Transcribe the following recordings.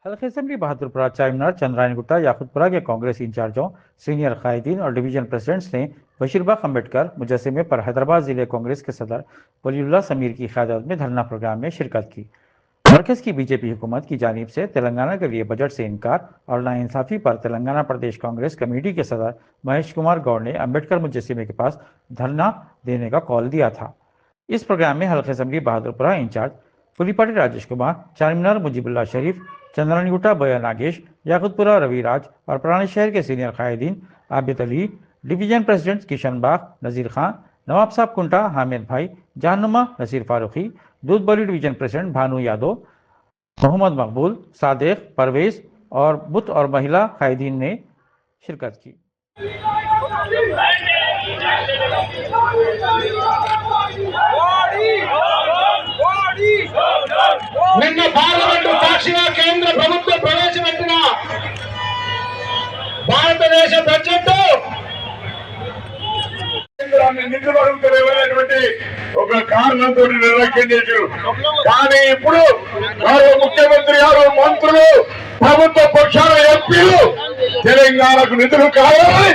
हल्के असेंबली बहादुरपुरा, चारमीनार, चंद्रायनगुट्टा, याकुतपुरा के कांग्रेस इंचार्जों, सीनियर कायदीन और डिवीजन प्रेसिडेंट्स ने बशीरबाग अम्बेडकर मुजस्समे पर हैदराबाद जिले कांग्रेस के सदर वलीउल्लाह समीर की क़यादत में धरना प्रोग्राम में शिरकत की। मरकज़ की बीजेपी हुकूमत की जानिब से तेलंगाना के लिए बजट से इनकार और नाइंसाफ़ी पर तेलंगाना प्रदेश कांग्रेस कमेटी के सदर महेश कुमार गौड़ ने अम्बेडकर मुजस्समे के पास धरना देने का कॉल दिया था। इस प्रोग्राम में हल्के असेंबली बहादुरपुरा इंचार्ज पुलिपाटी राजेश कुमार, चारमीनार मुजीबुल्लाह शरीफ, चंद्रायनगुट्टा बया नागेश, याकुतपुरा रविराज और पुराने शहर के सीनियर कायदीन आबिद अली, डिवीजन प्रेसिडेंट किशन बाग, नज़ीर खान, नवाब साहब कुंटा, हामिद भाई, जहानुमा नसीर फारूकी, दूधबरी डिवीजन प्रेसिडेंट भानु यादव, मोहम्मद मकबूल, सादिक, परवेज और बुत और महिला कायदीन ने शिरकत की। నిన్న పార్లమెంటు సాక్షిగా కేంద్ర ప్రభుత్వం ప్రవేశపెట్టిన భారతదేశ బడ్జెట్ నిధులటువంటి ఒక కారణంతో నిర్లక్ష్యం చేశారు. కానీ ఇప్పుడు ముఖ్యమంత్రి గారు, మంత్రులు, ప్రభుత్వ పక్షాల ఎంపీలు తెలంగాణకు నిధులు కావాలని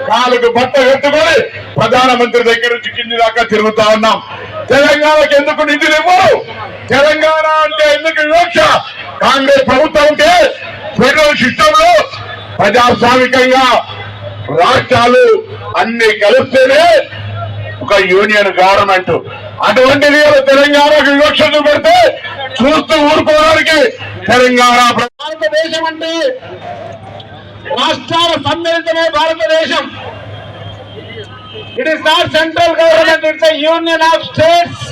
కాళ్ళకు బట్ట కట్టుకొని ప్రధానమంత్రి దగ్గర నుంచి కింది దాకా తిరుగుతా ఉన్నాం. తెలంగాణకు ఎందుకు నిధులు ఇవ్వరు? తెలంగాణ అంటే ఎందుకు వివక్ష? కాంగ్రెస్ ప్రభుత్వం ఉంటే ఫెడరల్ సిస్టమ్ లో ప్రజాస్వామికంగా రాష్ట్రాలు అన్ని కలిస్తేనే ఒక యూనియన్ గవర్నమెంట్. అటువంటిది తెలంగాణకు వివక్ష పెడితే చూస్తూ ఊరుకోవడానికి తెలంగాణ భారతదేశం అంటే రాష్ట్రాల సమ్మిళితమే భారతదేశం. It is not central government, it's a union of states.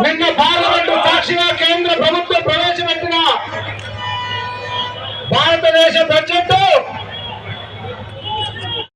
నిన్న పార్లమెంటు సాక్షిగా కేంద్ర ప్రభుత్వం ప్రవేశపెట్టిన భారతదేశ బడ్జెట్